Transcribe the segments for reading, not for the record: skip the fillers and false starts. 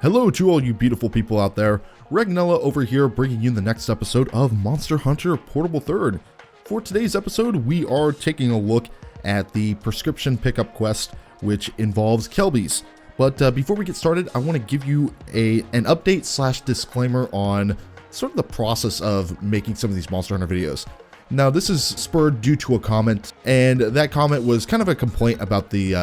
Hello to all you beautiful people out there. Regnilla over here bringing you the next episode of Monster Hunter Portable Third. For today's episode, we are taking a look at the prescription pickup quest, which involves Kelbis. But before we get started, I want to give you an update slash disclaimer on sort of the process of making some of these Monster Hunter videos. Now, this is spurred due to a comment, and that comment was kind of a complaint about the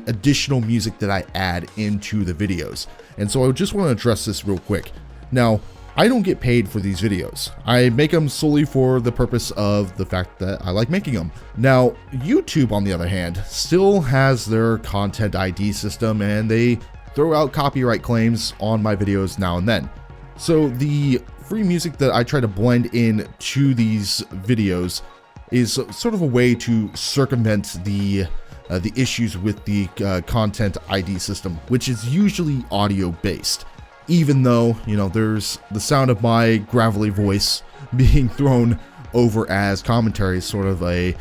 additional music that I add into the videos. And so I just want to address this real quick. Now, I don't get paid for these videos. I make them solely for the purpose of the fact that I like making them. Now, YouTube, on the other hand, still has their content ID system, and they throw out copyright claims on my videos now and then. So the free music that I try to blend in to these videos is sort of a way to circumvent the issues with the content ID system, which is usually audio based, even though, you know, there's the sound of my gravelly voice being thrown over as commentary, sort of an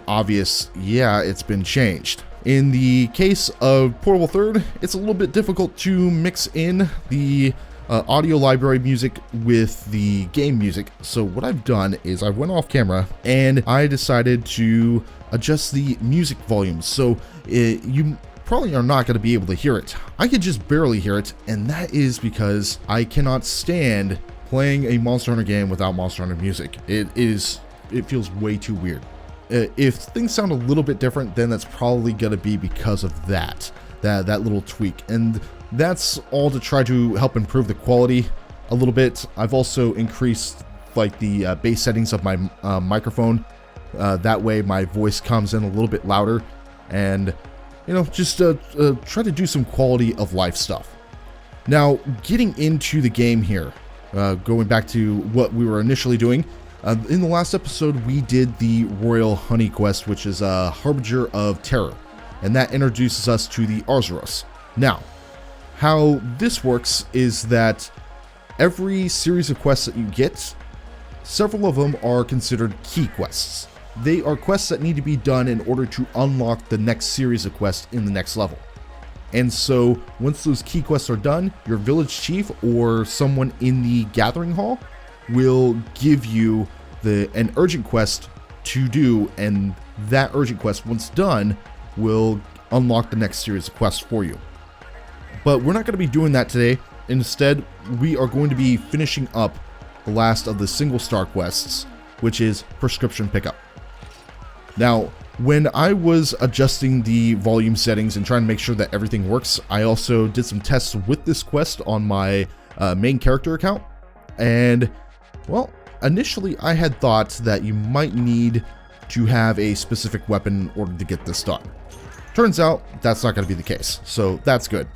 obvious, yeah, it's been changed. In the case of Portable Third, it's a little bit difficult to mix in the audio library music with the game music. So what I've done is I went off camera and I decided to adjust the music volume. So you probably are not going to be able to hear it. I could just barely hear it, and that is because I cannot stand playing a Monster Hunter game without Monster Hunter music. It feels way too weird. If things sound a little bit different, then that's probably going to be because of that little tweak. And that's all to try to help improve the quality a little bit. I've also increased like the bass settings of my microphone. That way my voice comes in a little bit louder, and you know, just try to do some quality of life stuff. Now, getting into the game here, going back to what we were initially doing, in the last episode we did the Royal Honey quest, which is a Harbinger of Terror, and that introduces us to the Arzuros. Now, how this works is that every series of quests that you get, several of them are considered key quests. They are quests that need to be done in order to unlock the next series of quests in the next level. And so once those key quests are done, your village chief or someone in the gathering hall will give you an urgent quest to do, and that urgent quest, once done, will unlock the next series of quests for you. But we're not going to be doing that today. Instead, we are going to be finishing up the last of the single star quests, which is prescription pickup. Now, when I was adjusting the volume settings and trying to make sure that everything works, I also did some tests with this quest on my main character account. And, well, initially I had thought that you might need to have a specific weapon in order to get this done. Turns out that's not going to be the case, so that's good.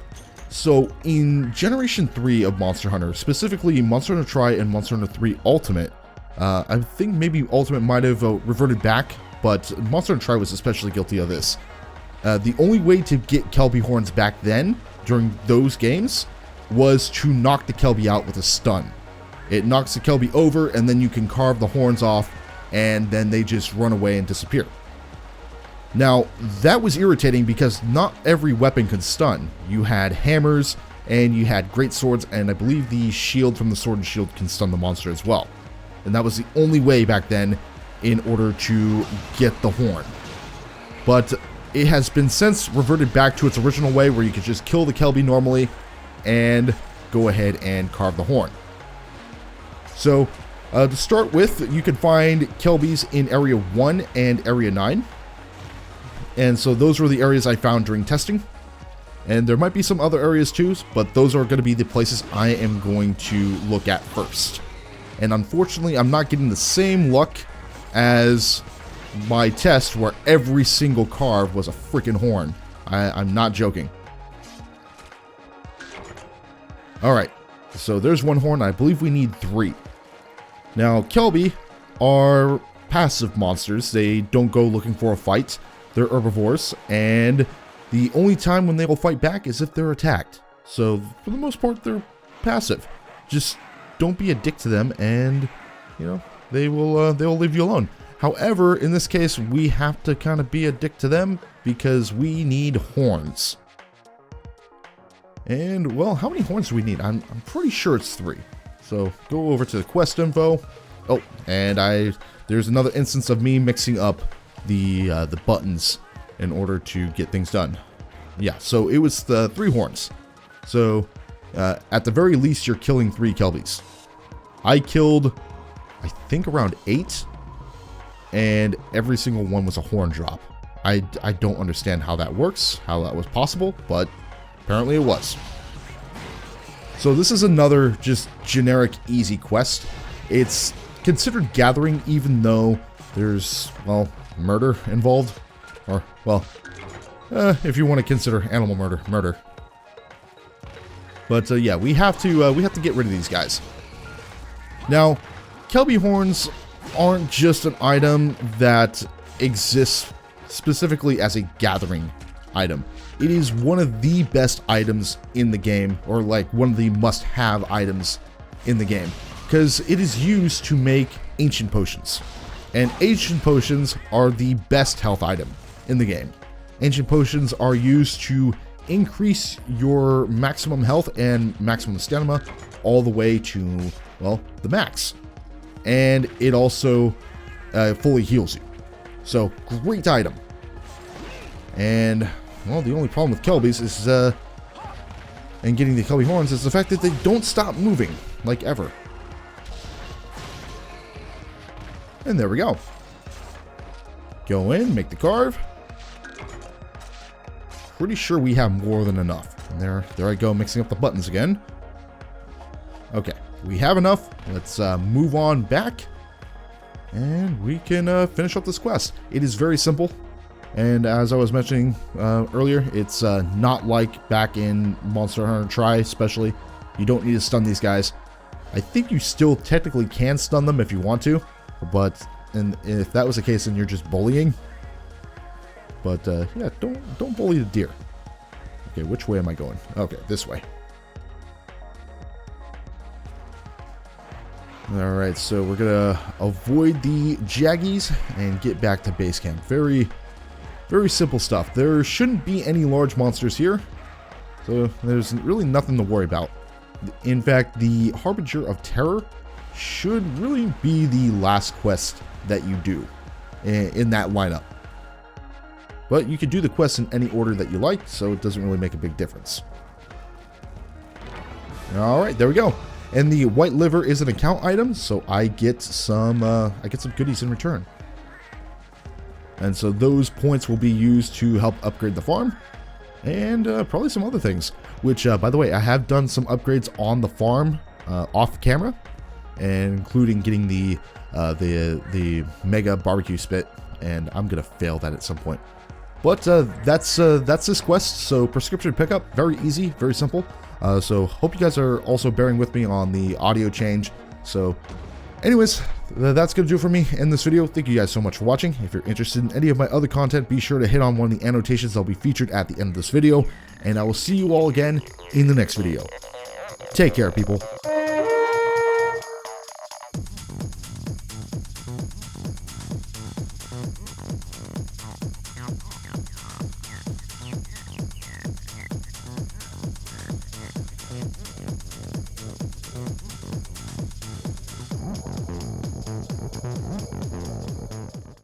So in Generation 3 of Monster Hunter, specifically Monster Hunter Tri and Monster Hunter 3 Ultimate, I think maybe Ultimate might have reverted back, but Monster Hunter Tri was especially guilty of this. The only way to get Kelbi horns back then, during those games, was to knock the Kelbi out with a stun. It knocks the Kelbi over, and then you can carve the horns off, and then they just run away and disappear. Now, that was irritating because not every weapon could stun. You had hammers, and you had great swords, and I believe the shield from the sword and shield can stun the monster as well. And that was the only way back then in order to get the horn. But it has been since reverted back to its original way, where you could just kill the Kelbi normally and go ahead and carve the horn. So, to start with, you can find Kelbis in Area 1 and Area 9. And so those were the areas I found during testing. And there might be some other areas too, but those are going to be the places I am going to look at first. And unfortunately, I'm not getting the same luck as my test where every single carve was a freaking horn. I'm not joking. Alright, so there's one horn. I believe we need 3. Now, Kelbi are passive monsters. They don't go looking for a fight. They're herbivores, and the only time when they will fight back is if they're attacked. So, for the most part, they're passive. Just don't be a dick to them, and, you know, they'll leave you alone. However, in this case, we have to kind of be a dick to them because we need horns. And, well, how many horns do we need? I'm pretty sure it's 3. So, go over to the quest info. Oh, and there's another instance of me mixing up the buttons in order to get things done. Yeah, so it was the 3 horns. So, at the very least, you're killing 3 kelbis. I killed, I think, around 8. And every single one was a horn drop. I don't understand how that works, how that was possible, but apparently it was. So this is another just generic easy quest. It's considered gathering even though there's, well, murder involved. Or, well, if you want to consider animal murder. But yeah, we have to get rid of these guys. Now, kelbi horns aren't just an item that exists specifically as a gathering item. It is one of the best items in the game, or like one of the must-have items in the game, because it is used to make ancient potions. And ancient potions are the best health item in the game. Ancient potions are used to increase your maximum health and maximum stamina all the way to, well, the max. And it also fully heals you. So, great item. And, well, the only problem with kelbis is, and getting the kelbi horns, is the fact that they don't stop moving, like ever. And there we go. Go in, make the carve. Pretty sure we have more than enough. And there I go, mixing up the buttons again. Okay, we have enough. Let's move on back, and we can finish up this quest. It is very simple, and as I was mentioning earlier, it's not like back in Monster Hunter Tri, especially. You don't need to stun these guys. I think you still technically can stun them if you want to, but and if that was the case, then you're just bullying. But yeah, don't bully the deer. Okay, which way am I going? Okay, this way. Alright, so we're gonna avoid the jaggies and get back to base camp. Very, very simple stuff. There shouldn't be any large monsters here, so there's really nothing to worry about. In fact, the Harbinger of Terror should really be the last quest that you do in that lineup. But you can do the quest in any order that you like, so it doesn't really make a big difference. Alright, there we go. And the white liver is an account item, so I get some goodies in return. And so those points will be used to help upgrade the farm, and probably some other things. Which, by the way, I have done some upgrades on the farm off camera, and including getting the mega barbecue spit, and I'm gonna fail that at some point. But that's this quest. So prescription pickup, very easy, very simple. So hope you guys are also bearing with me on the audio change. So anyways, that's going to do it for me in this video. Thank you guys so much for watching. If you're interested in any of my other content, be sure to hit on one of the annotations that'll be featured at the end of this video. And I will see you all again in the next video. Take care, people.